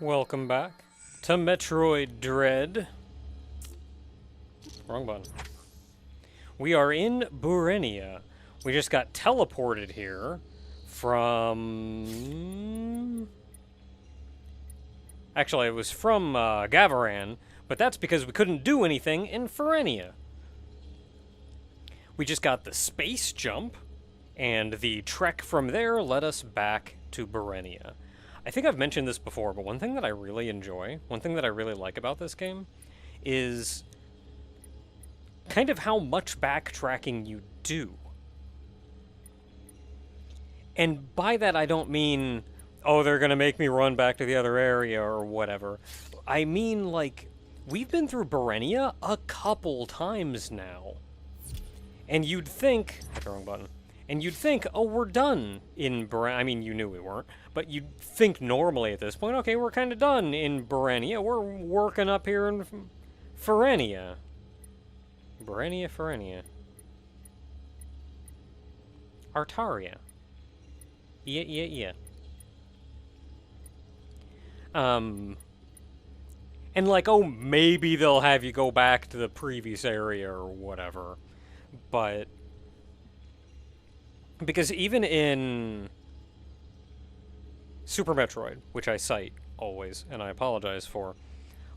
Welcome back to Metroid Dread. Wrong button. We are in Burenia. We just got teleported here from... Actually, it was from Gavaran, but that's because we couldn't do anything in Ferenia. We just got the space jump, and the trek from there led us back to Burenia. I think I've mentioned this before, but one thing that I really enjoy, one thing that I really like about this game, is kind of how much backtracking you do. And by that I don't mean, oh, they're gonna make me run back to the other area or whatever. I mean, like, we've been through Burenia a couple times now. And you'd think... Hit the wrong button. And you'd think, oh, we're done in Burenia. I mean, you knew we weren't. But you'd think normally at this point, okay, we're kind of done in Burenia. We're working up here in Ferenia. Ferenia. Artaria. Yeah. And like, oh, maybe they'll have you go back to the previous area or whatever. But... because even in Super Metroid, which I cite always, and I apologize for,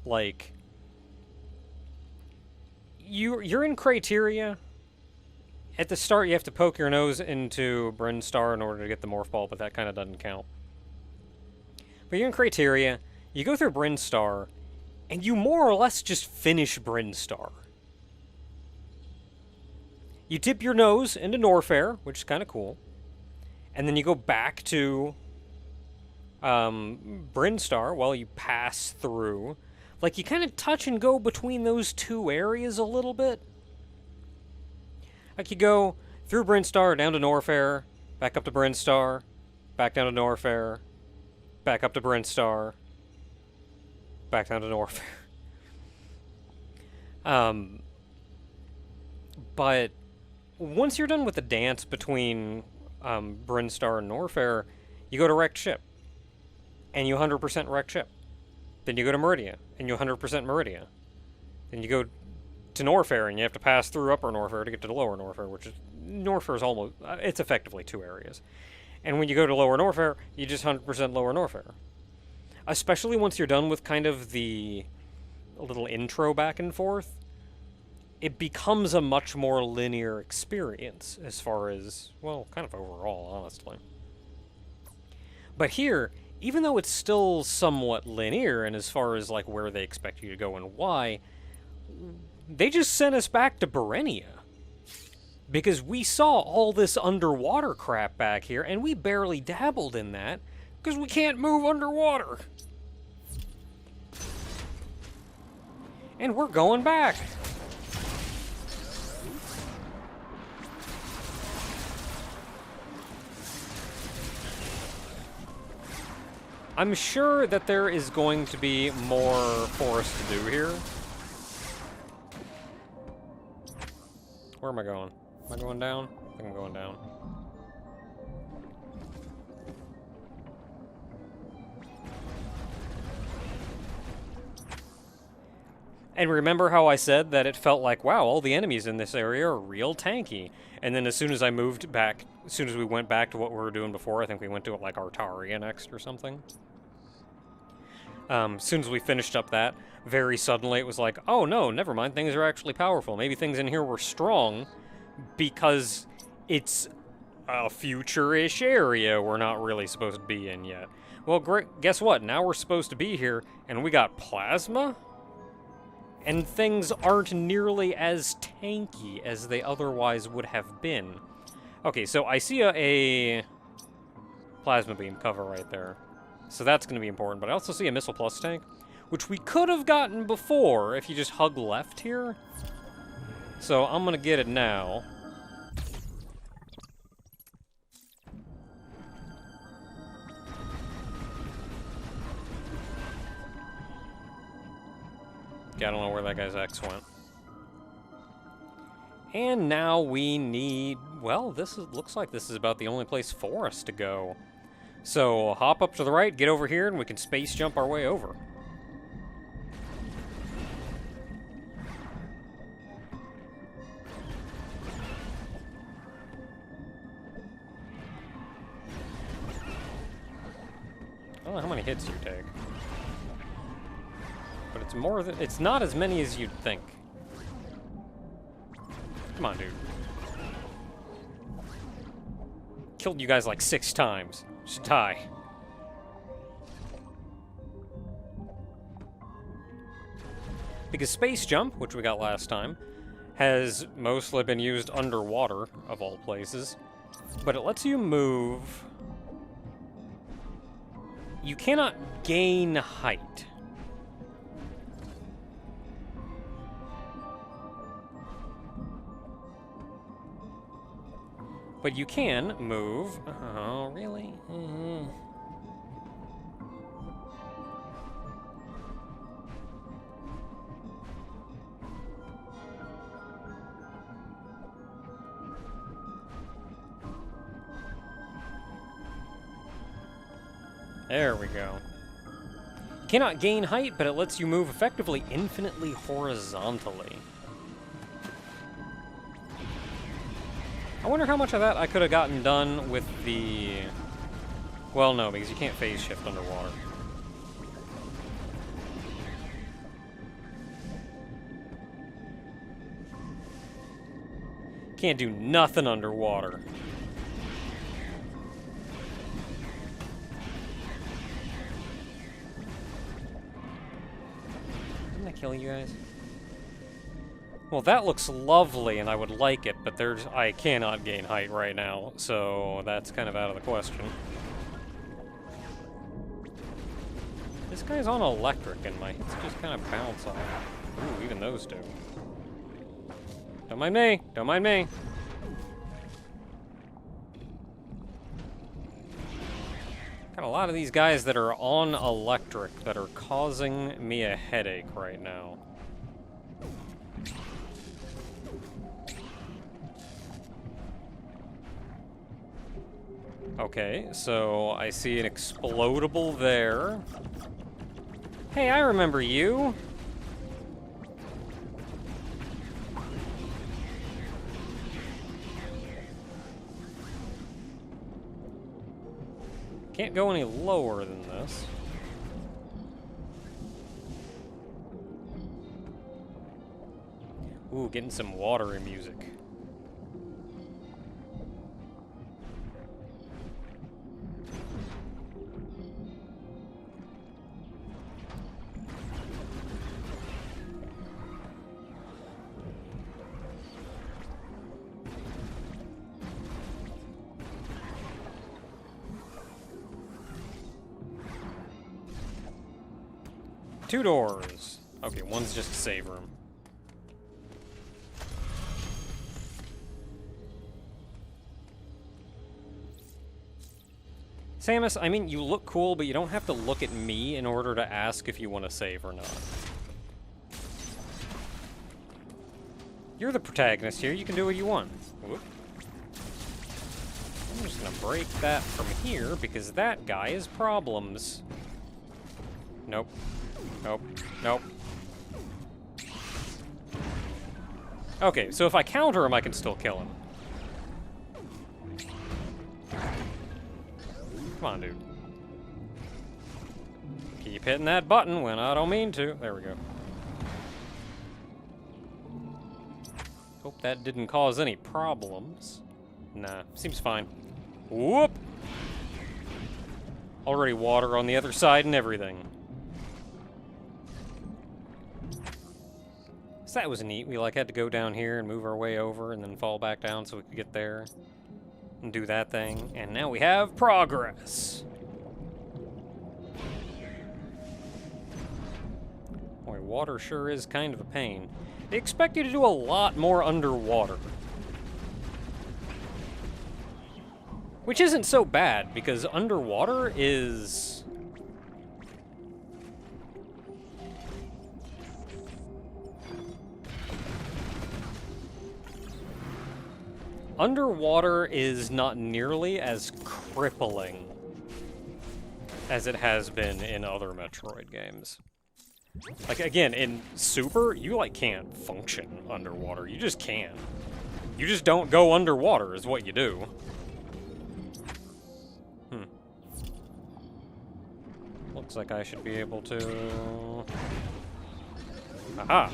like, you're in Criteria. At the start, you have to poke your nose into Brinstar in order to get the Morph Ball, but that kind of doesn't count. But you're in Criteria, you go through Brinstar, and you more or less just finish Brinstar. You dip your nose into Norfair, which is kind of cool. And then you go back to Brinstar while you pass through. Like, you kind of touch and go between those two areas a little bit. Like, you go through Brinstar, down to Norfair, back up to Brinstar, back down to Norfair, back up to Brinstar, back down to Norfair. But... once you're done with the dance between Brinstar and Norfair, you go to Wrecked Ship. And you 100% Wrecked Ship. Then you go to Meridia, and you 100% Meridia. Then you go to Norfair, and you have to pass through Upper Norfair to get to the Lower Norfair, which is... Norfair is almost... it's effectively two areas. And when you go to Lower Norfair, you just 100% Lower Norfair. Especially once you're done with kind of the little intro back and forth. It becomes a much more linear experience as far as, well, kind of overall, honestly. But here, even though it's still somewhat linear, and as far as, like, where they expect you to go and why, they just sent us back to Burenia. Because we saw all this underwater crap back here, and we barely dabbled in that, because we can't move underwater. And we're going back. I'm sure that there is going to be more for us to do here. Where am I going? Am I going down? I think I'm going down. And remember how I said that it felt like, wow, all the enemies in this area are real tanky. And then as soon as I moved back, as soon as we went back to what we were doing before, I think we went to, like, Artaria next or something. As soon as we finished up that, very suddenly it was like, oh no, never mind, things are actually powerful. Maybe things in here were strong because it's a future-ish area we're not really supposed to be in yet. Well, great, guess what? Now we're supposed to be here, and we got plasma? And things aren't nearly as tanky as they otherwise would have been. Okay, so I see a plasma beam cover right there. So that's going to be important, but I also see a Missile Plus tank, which we could have gotten before if you just hug left here. So I'm going to get it now. Yeah, I don't know where that guy's X went. And now we need... well, looks like this is about the only place for us to go. So hop up to the right, get over here, and we can space jump our way over. I don't know how many hits you take. But it's more than... It's not as many as you'd think. Come on, dude. Killed you guys like 6 times. Just die. Because Space Jump, which we got last time, has mostly been used underwater, of all places. But it lets you move... You cannot gain height. But you can move... Oh, really? There we go. You cannot gain height, but it lets you move effectively infinitely horizontally. I wonder how much of that I could have gotten done with the... Well, no, because you can't phase shift underwater. Can't do nothing underwater. Didn't I kill you guys? Well, that looks lovely, and I would like it, but I cannot gain height right now, so that's kind of out of the question. This guy's on electric, and my hits just kind of bounce off. Ooh, even those two. Don't mind me! Don't mind me! Got a lot of these guys that are on electric that are causing me a headache right now. Okay, so I see an explodable there. Hey, I remember you! Can't go any lower than this. Ooh, getting some watery music. Two doors. Okay, one's just a save room. Samus, I mean, you look cool, but you don't have to look at me in order to ask if you want to save or not. You're the protagonist here, you can do what you want. Whoop. I'm just gonna break that from here, because that guy has problems. Nope. Nope. Nope. Okay, so if I counter him, I can still kill him. Come on, dude. Keep hitting that button when I don't mean to. There we go. Hope that didn't cause any problems. Nah, seems fine. Whoop! Already water on the other side and everything. So that was neat. We like had to go down here and move our way over and then fall back down so we could get there and do that thing. And now we have progress. Boy, water sure is kind of a pain. They expect you to do a lot more underwater. Which isn't so bad, because underwater is... Underwater is not nearly as crippling as it has been in other Metroid games. Like, again, in Super, you, like, can't function underwater. You just can't. You just don't go underwater is what you do. Looks like I should be able to... Aha!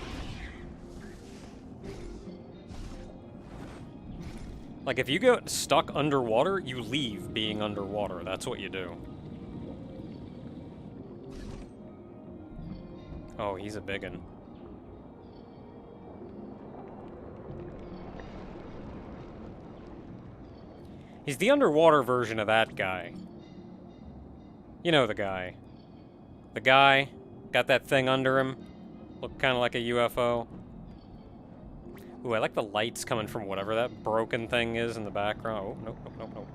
Like, if you get stuck underwater, you leave being underwater. That's what you do. Oh, he's a biggin. He's the underwater version of that guy. You know the guy. The guy got that thing under him. Looked kind of like a UFO. Ooh, I like the lights coming from whatever that broken thing is in the background. Oh, nope, nope, nope, nope.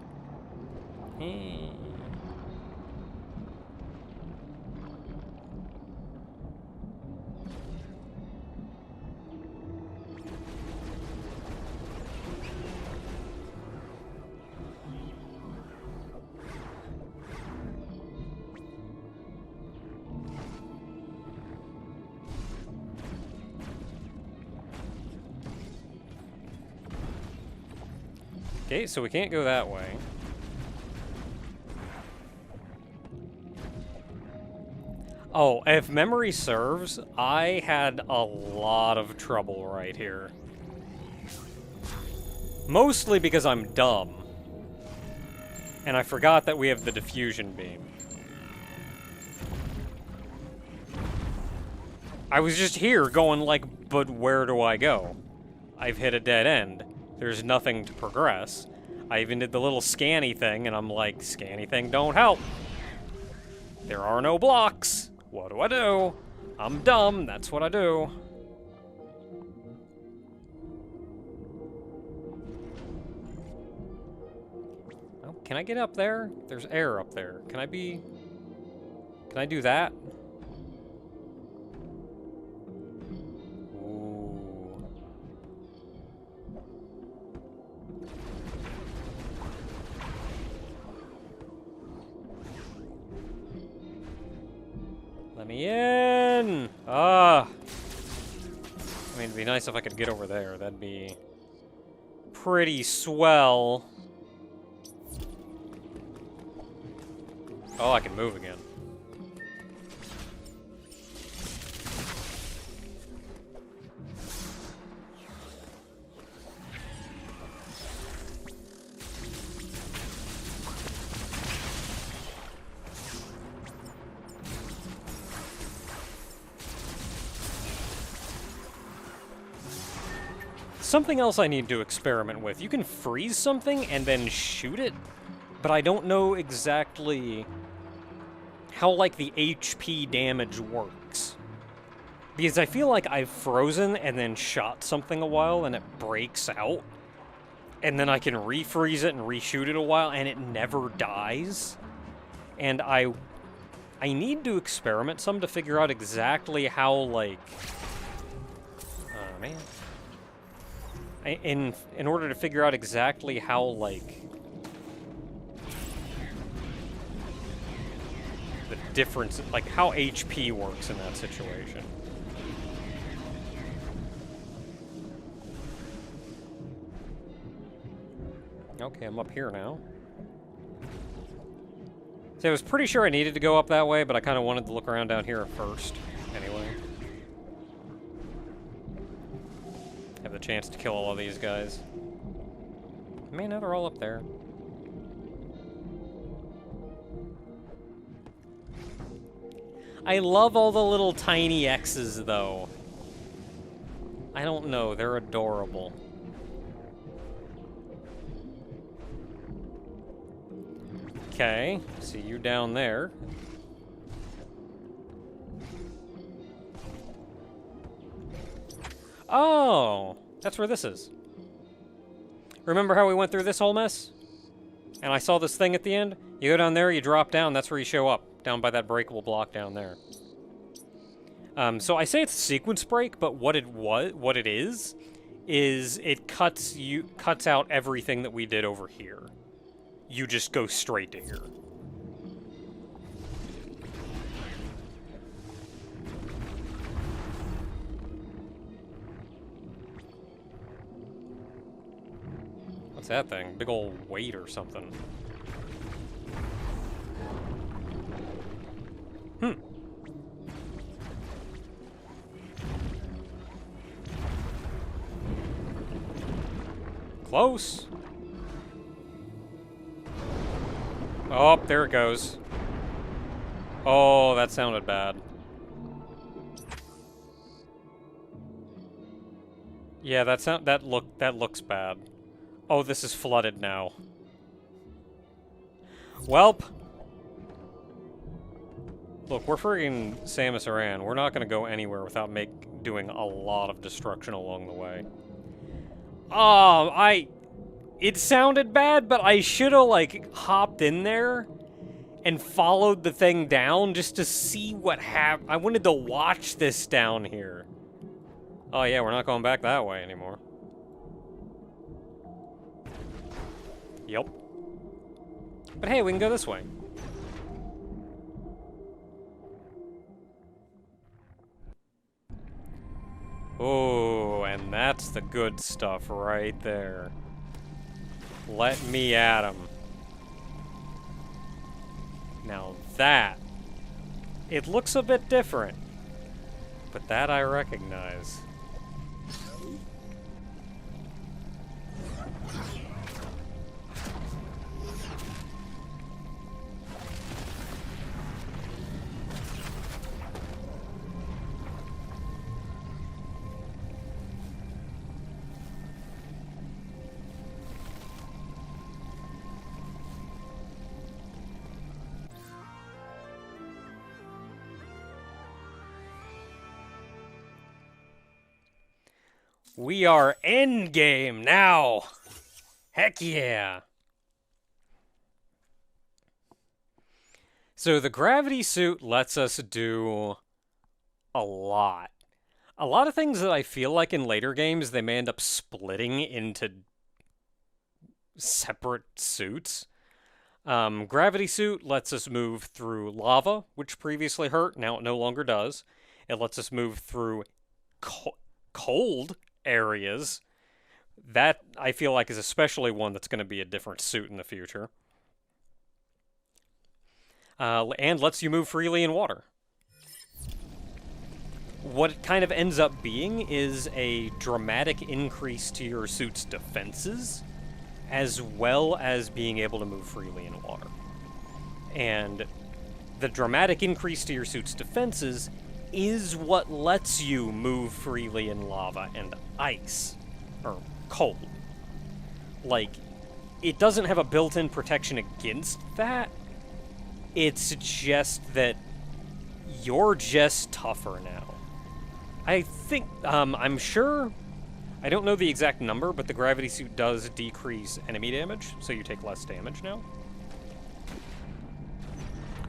Okay, so we can't go that way. Oh, if memory serves, I had a lot of trouble right here. Mostly because I'm dumb. And I forgot that we have the diffusion beam. I was just here going like, but where do I go? I've hit a dead end. There's nothing to progress. I even did the little scanny thing, and I'm like, scanny thing don't help. There are no blocks. What do I do? I'm dumb, that's what I do. Oh, can I get up there? There's air up there. Can I do that? Let me in! Ah! I mean, it'd be nice if I could get over there. That'd be pretty swell. Oh, I can move again. Something else I need to experiment with. You can freeze something and then shoot it, but I don't know exactly how, like, the HP damage works. Because I feel like I've frozen and then shot something a while and it breaks out, and then I can refreeze it and reshoot it a while and it never dies. And I need to experiment some to figure out exactly how, like... Oh, man. In order to figure out exactly how, like, the difference, like, how HP works in that situation. Okay, I'm up here now. See, I was pretty sure I needed to go up that way, but I kind of wanted to look around down here first, anyway. Have the chance to kill all of these guys. Man, now they're all up there. I love all the little tiny X's, though. I don't know, they're adorable. Okay, see you down there. Oh, that's where this is. Remember how we went through this whole mess? And I saw this thing at the end? You go down there, you drop down, that's where you show up. Down by that breakable block down there. So I say it's a sequence break, but what it is it cuts out everything that we did over here. You just go straight to here. What's that thing? Big old weight or something. Hmm. Close. Oh, there it goes. Oh, that sounded bad. Yeah, that looks bad. Oh, this is flooded now. Welp. Look, we're friggin' Samus Aran. We're not gonna go anywhere without doing a lot of destruction along the way. Oh, it sounded bad, but I should've, like, hopped in there and followed the thing down just to see what happened. I wanted to watch this down here. Oh yeah, we're not going back that way anymore. Yep. But hey, we can go this way. Oh, and that's the good stuff right there. Let me at him. Now that, it looks a bit different, but that I recognize. We are endgame now! Heck yeah! So the gravity suit lets us do a lot. A lot of things that I feel like in later games they may end up splitting into separate suits. Gravity suit lets us move through lava, which previously hurt, now it no longer does. It lets us move through cold areas. That, I feel like, is especially one that's going to be a different suit in the future. And lets you move freely in water. What it kind of ends up being is a dramatic increase to your suit's defenses, as well as being able to move freely in water. And the dramatic increase to your suit's defenses is what lets you move freely in lava and ice, or cold. Like, it doesn't have a built-in protection against that. It's just that you're just tougher now. I think, I'm sure, I don't know the exact number, but the gravity suit does decrease enemy damage, so you take less damage now.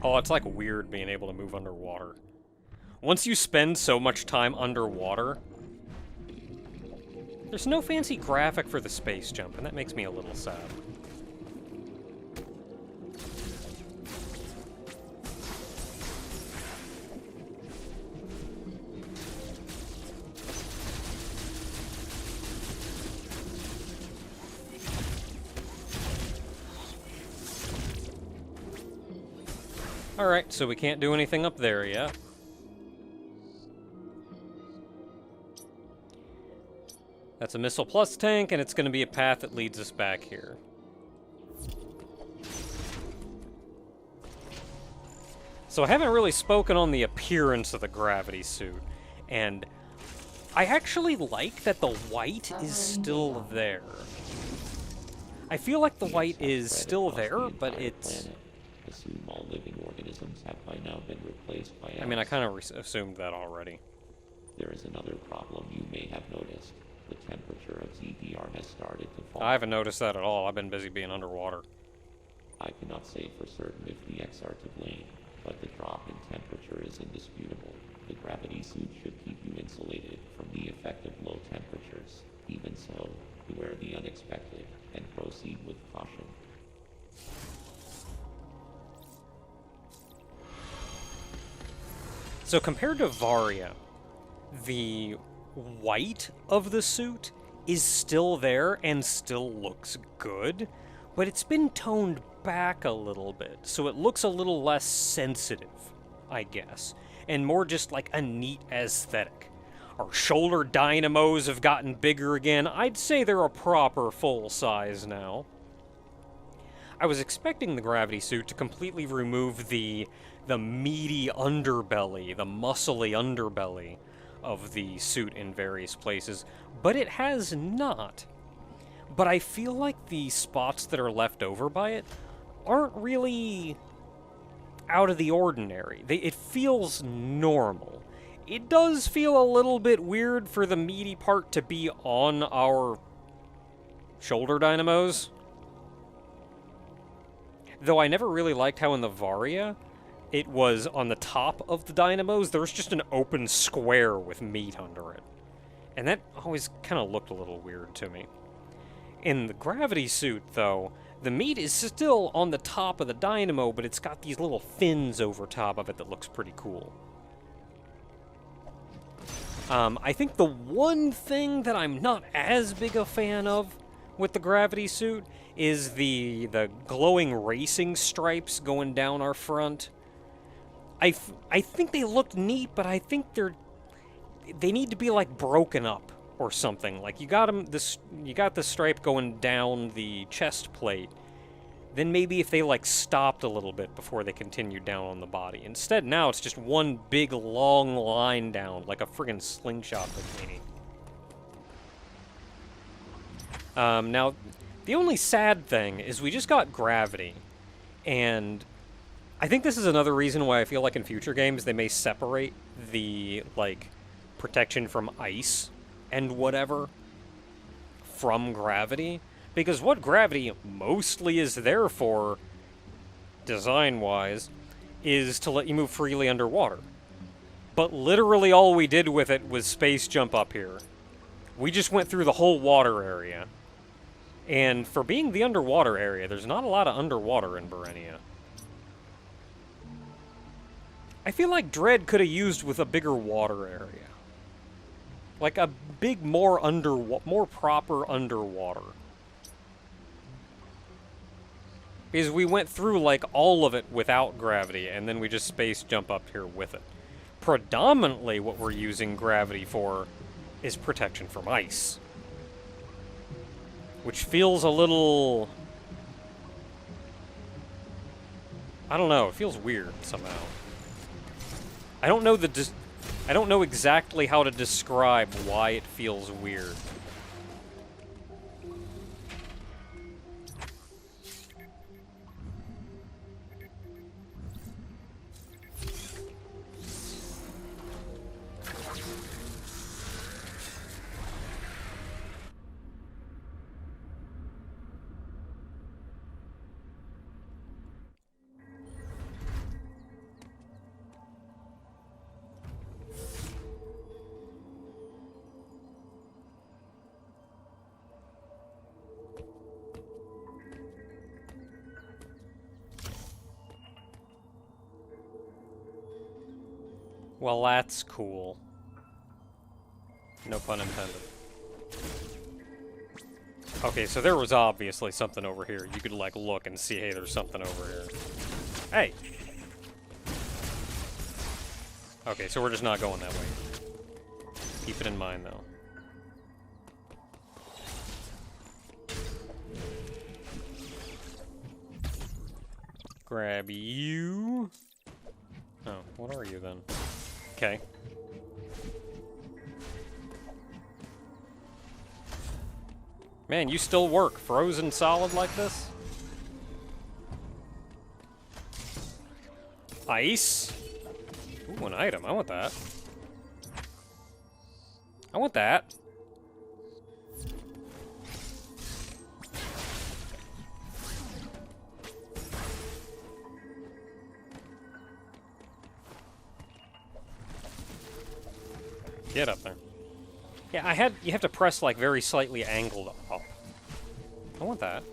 Oh, it's like weird being able to move underwater. Once you spend so much time underwater, there's no fancy graphic for the space jump, and that makes me a little sad. Alright, so we can't do anything up there yet. That's a Missile Plus tank, and it's going to be a path that leads us back here. So I haven't really spoken on the appearance of the gravity suit, and I actually like that the white is still there. I feel like the white is still there, but it's... Assume all living organisms have by now been replaced by... I mean, I kind of assumed that already. There is another problem you may have noticed. The temperature of ZDR has started to fall. I haven't noticed that at all. I've been busy being underwater. I cannot say for certain if the X are to blame, but the drop in temperature is indisputable. The gravity suit should keep you insulated from the effect of low temperatures. Even so, beware the unexpected and proceed with caution. So compared to Varia, the white of the suit is still there and still looks good, but it's been toned back a little bit, so it looks a little less sensitive, I guess, and more just like a neat aesthetic. Our shoulder dynamos have gotten bigger again. I'd say they're a proper full size now. I was expecting the gravity suit to completely remove the meaty underbelly, the muscly underbelly of the suit in various places, but it has not. But I feel like the spots that are left over by it aren't really out of the ordinary. It feels normal. It does feel a little bit weird for the meaty part to be on our shoulder dynamos. Though I never really liked how in the Varia, it was on the top of the dynamos, there was just an open square with meat under it. And that always kind of looked a little weird to me. In the gravity suit, though, the meat is still on the top of the dynamo, but it's got these little fins over top of it that looks pretty cool. I think the one thing that I'm not as big a fan of with the gravity suit is the glowing racing stripes going down our front. I think they look neat, but I think they need to be like broken up or something. Like you got the stripe going down the chest plate. Then maybe if they like stopped a little bit before they continued down on the body. Instead, now it's just one big long line down, like a friggin' slingshot bikini. Now, the only sad thing is we just got gravity, and I think this is another reason why I feel like in future games they may separate the, like, protection from ice and whatever from gravity. Because what gravity mostly is there for, design-wise, is to let you move freely underwater. But literally all we did with it was space jump up here. We just went through the whole water area. And for being the underwater area, there's not a lot of underwater in Berenia. I feel like Dread could have used with a bigger water area. Like a big, more proper underwater. Because we went through, like, all of it without gravity, and then we just space jump up here with it. Predominantly what we're using gravity for is protection from ice. Which feels a little... I don't know, it feels weird somehow. I don't know exactly how to describe why it feels weird. Well, that's cool. No pun intended. Okay, so there was obviously something over here. You could, like, look and see, hey, there's something over here. Hey! Okay, so we're just not going that way. Keep it in mind, though. Grab you. Oh, what are you, then? Okay. Man, you still work frozen solid like this? Ice? Ooh, an item. I want that. I want that. Get up there. Yeah, you have to press, like, very slightly angled up. I want that.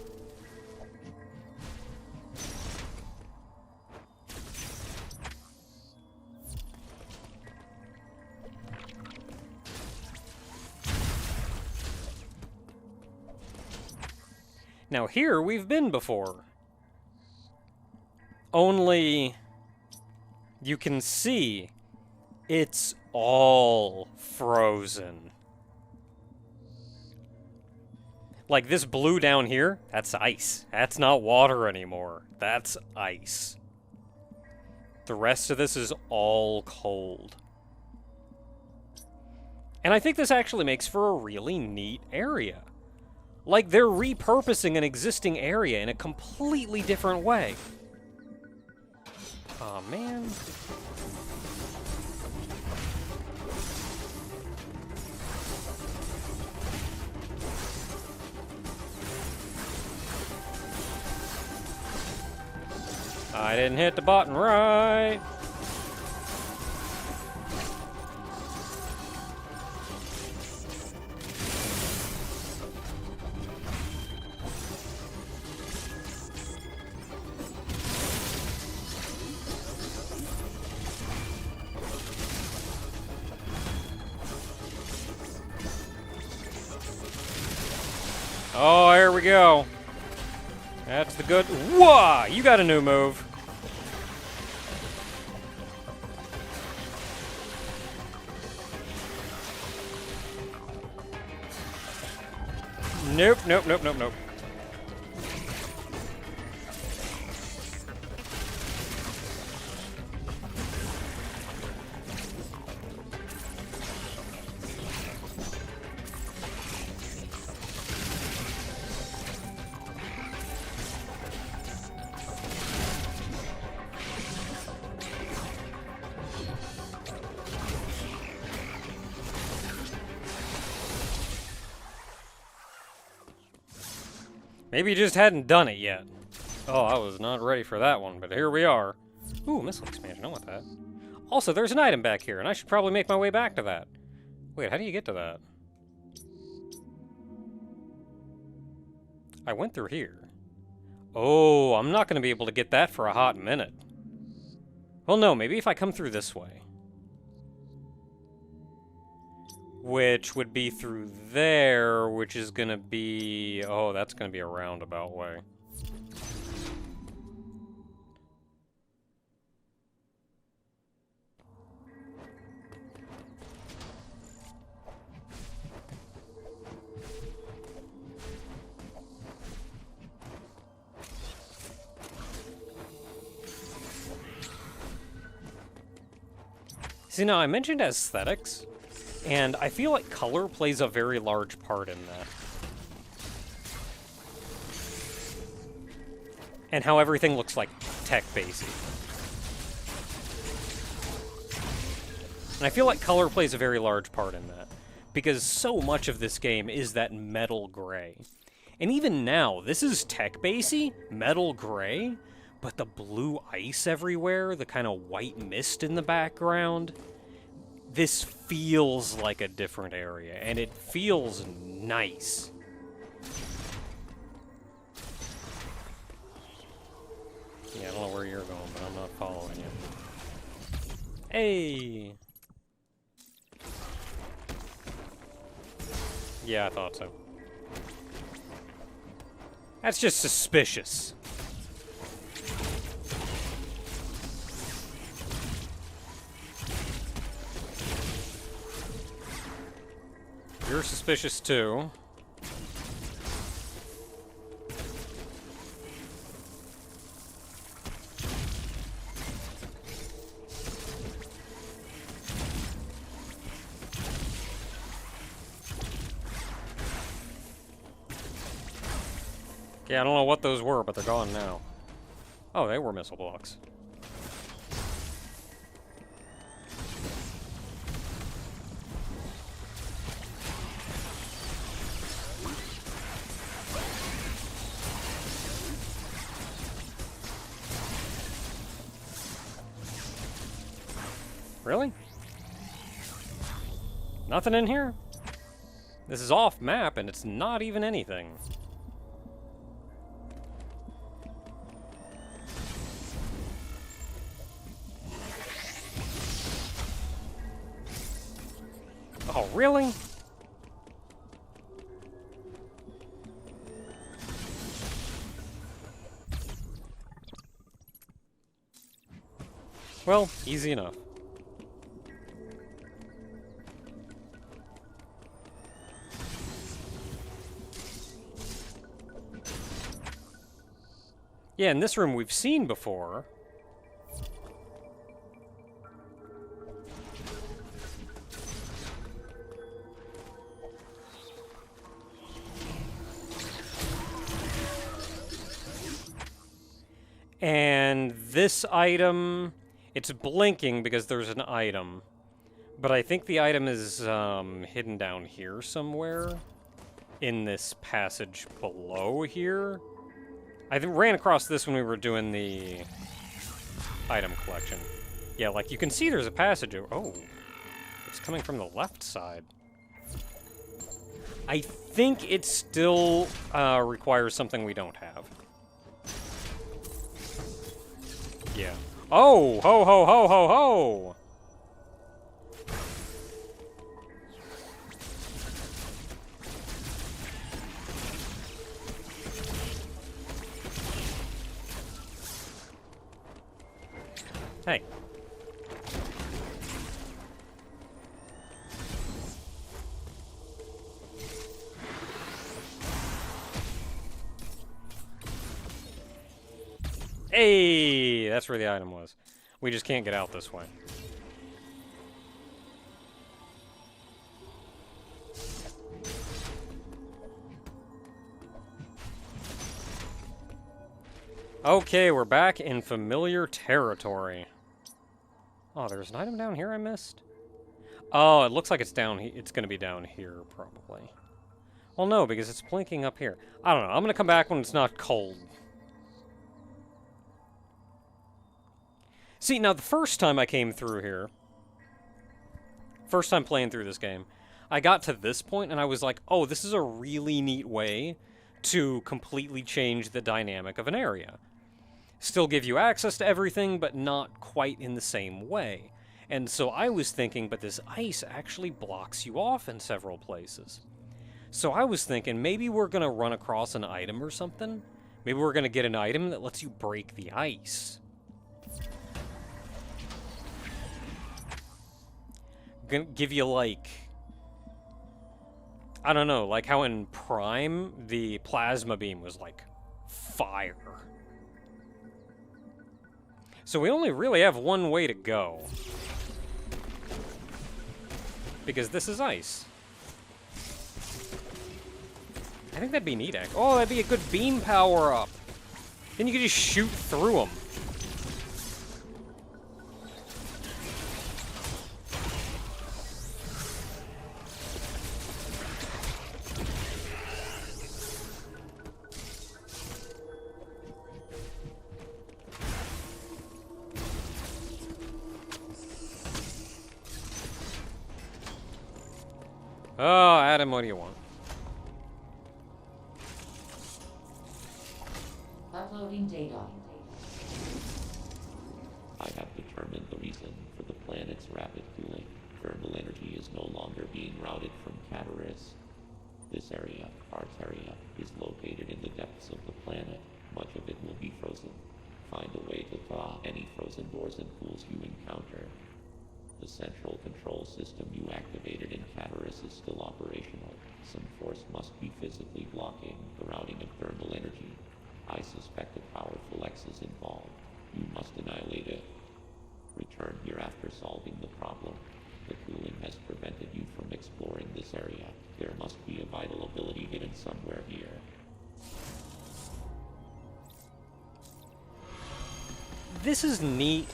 Now here we've been before. Only you can see it's all frozen. Like this blue down here, that's ice. That's not water anymore. That's ice. The rest of this is all cold. And I think this actually makes for a really neat area. Like, they're repurposing an existing area in a completely different way. Aw, man. I didn't hit the button right. Oh, here we go. That's the good. Whoa! You got a new move. Nope, nope, nope, nope, nope. Maybe you just hadn't done it yet. Oh, I was not ready for that one, but here we are. Ooh, missile expansion, I want that. Also, there's an item back here, and I should probably make my way back to that. Wait, how do you get to that? I went through here. Oh, I'm not going to be able to get that for a hot minute. Well, no, maybe if I come through this way. Which would be through there, which is gonna be... Oh, that's gonna be a roundabout way. See, now I mentioned aesthetics. And I feel like color plays a very large part in that. And how everything looks like tech-basy. And I feel like color plays a very large part in that. Because so much of this game is that metal gray. And even now, this is tech-basy, metal gray, but the blue ice everywhere, the kind of white mist in the background... This feels like a different area, and it feels nice. Yeah, I don't know where you're going, but I'm not following you. Hey! Yeah, I thought so. That's just suspicious. You're suspicious too. Yeah, I don't know what those were, but they're gone now. Oh, they were missile blocks. Really? Nothing in here? This is off map and it's not even anything. Oh, really? Well, easy enough. Yeah, in this room we've seen before. And this item, it's blinking because there's an item. But I think the item is hidden down here somewhere. In this passage below here. I ran across this when we were doing the item collection. Yeah, like you can see there's a passage. Oh, it's coming from the left side. I think it still requires something we don't have. Yeah. Oh, ho, ho, ho, ho, ho! Hey. Hey! That's where the item was. We just can't get out this way. Okay, we're back in familiar territory. Oh, there's an item down here I missed? Oh, it looks like it's down here. It's going to be down here, probably. Well, no, because it's blinking up here. I don't know. I'm going to come back when it's not cold. See, now the first time I came through here, first time playing through this game, I got to this point and I was like, oh, this is a really neat way to completely change the dynamic of an area. Still give you access to everything, but not quite in the same way. And so I was thinking, but this ice actually blocks you off in several places. So I was thinking, maybe we're going to run across an item or something. Maybe we're going to get an item that lets you break the ice. Gonna give you, like, I don't know, like how in Prime, the plasma beam was like fire. So we only really have one way to go. Because this is ice. I think that'd be neat, actually. Oh, that'd be a good beam power-up. Then you could just shoot through them. Oh, Adam, what do you want? Uploading data. I have determined the reason for the planet's rapid cooling. Thermal energy is no longer being routed from Cataris. This area, Arteria, is located in the depths of the planet. Much of it will be frozen. Find a way to thaw any frozen doors and pools you encounter. The central control system you activated in Cataris is still operational. Some force must be physically blocking the routing of thermal energy. I suspect a powerful X is involved. You must annihilate it. Return here after solving the problem. The cooling has prevented you from exploring this area. There must be a vital ability hidden somewhere here. This is neat.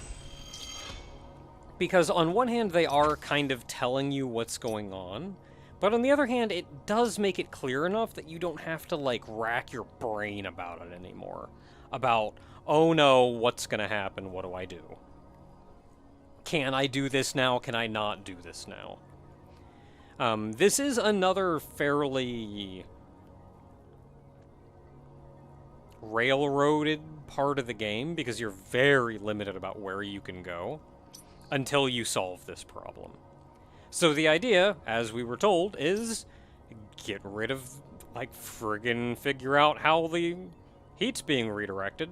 Because on one hand, they are kind of telling you what's going on. But on the other hand, it does make it clear enough that you don't have to, like, rack your brain about it anymore. About, oh no, what's gonna happen? What do I do? Can I do this now? Can I not do this now? This is another fairly railroaded part of the game because you're very limited about where you can go until you solve this problem. So the idea, as we were told, is get rid of, like, friggin' figure out how the heat's being redirected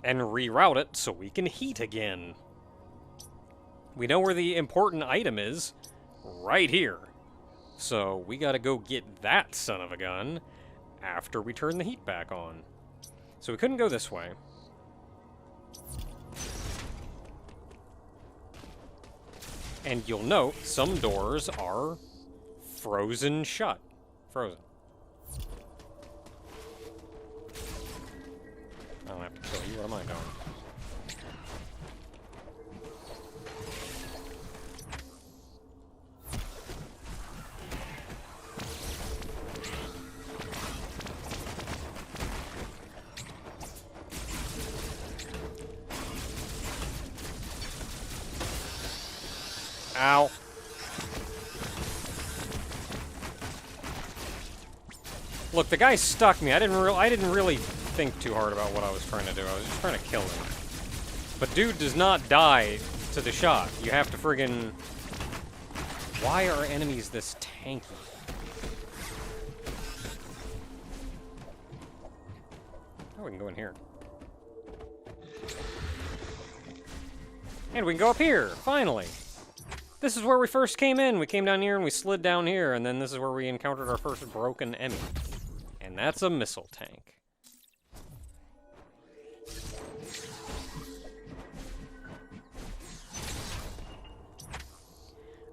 and reroute it so we can heat again. We know where the important item is. Right here. So we gotta go get that son of a gun after we turn the heat back on. So we couldn't go this way. And you'll note some doors are frozen shut. Frozen. I don't have to kill you. What am I doing? Ow. Look, the guy stuck me. I didn't really think too hard about what I was trying to do. I was just trying to kill him. But dude does not die to the shot. You have to friggin... Why are enemies this tanky? Oh, we can go in here. And we can go up here, finally. This is where we first came in. We came down here and we slid down here, and then this is where we encountered our first broken enemy. And that's a missile tank.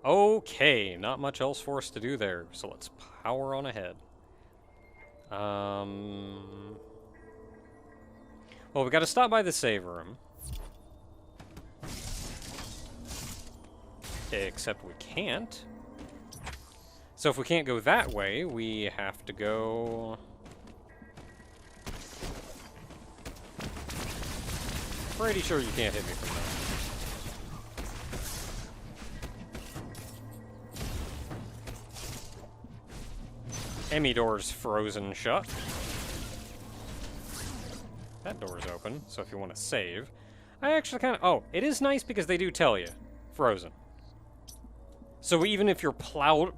Okay, not much else for us to do there, so let's power on ahead. Well, we gotta stop by the save room. Except we can't. So if we can't go that way, we have to go... Pretty sure you can't hit me from there. Emmy door's frozen shut. That door's open, so if you want to save... I actually kind of... Oh, it is nice because they do tell you. Frozen. So even if you're plotting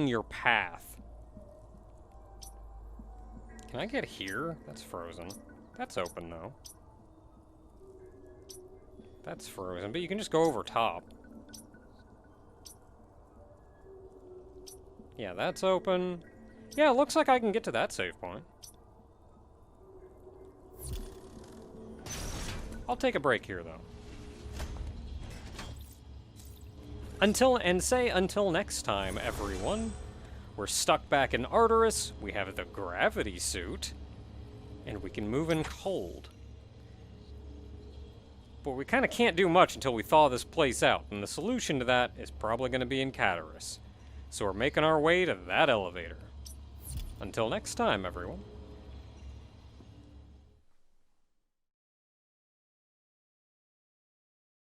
your path. Can I get here? That's frozen. That's open, though. That's frozen, but you can just go over top. Yeah, that's open. Yeah, it looks like I can get to that save point. I'll take a break here, though. Until next time, everyone. We're stuck back in Arteris, we have the gravity suit, and we can move in cold. But we kind of can't do much until we thaw this place out, and the solution to that is probably going to be in Caterus. So we're making our way to that elevator. Until next time, everyone.